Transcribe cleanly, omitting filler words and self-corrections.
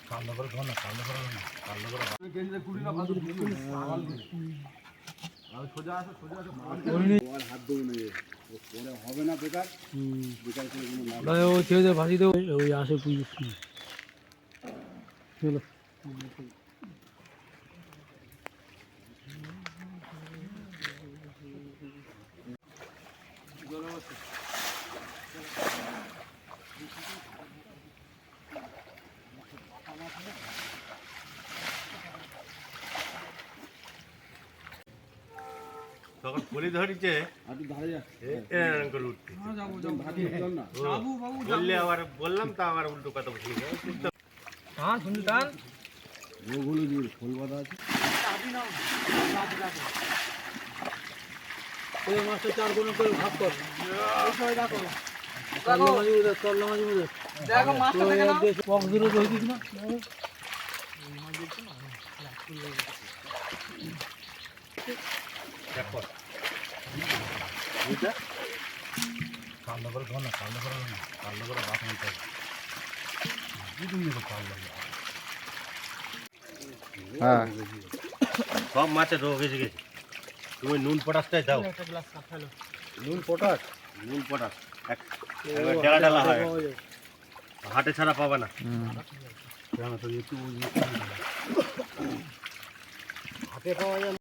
কালো করে ধর না, কালো করে না, কালো করে কেন্দ্রে কুড়ি না ভালো সোজা আছে হাত দেবো না পরে হবে না বেকার বেকার করে কোনো লাভ ও ছেড়ে ভাজি দেবো ওই আসে পুজো চলো তখন পুলি ধরিছে হাঁটু ধারে যা এরকম করে উঠতে বললে আবার বললাম তা আবার উল্টো কথা বলছি টান শুনি টান রোগ হলো জোর ফল বাঁধা আছে ওই মাছটা 4 গুণ করে ভাগ কর দেখো মাছটা দেখে নাও পক দূরে রয়ে দিস না দেখো বুঝা কালো করে ধর না, কালো করে না, কালো করে ভাত নিতে হবে হ্যাঁ সব মাছের রোগ এসে গেছে। তুমি নুন পটাশটাই দাও, নুন পটাশ নুন পটাশ ডালা ডালা হয়, হাটে ছাড়া পাবে না। হাতে পাওয়া যায়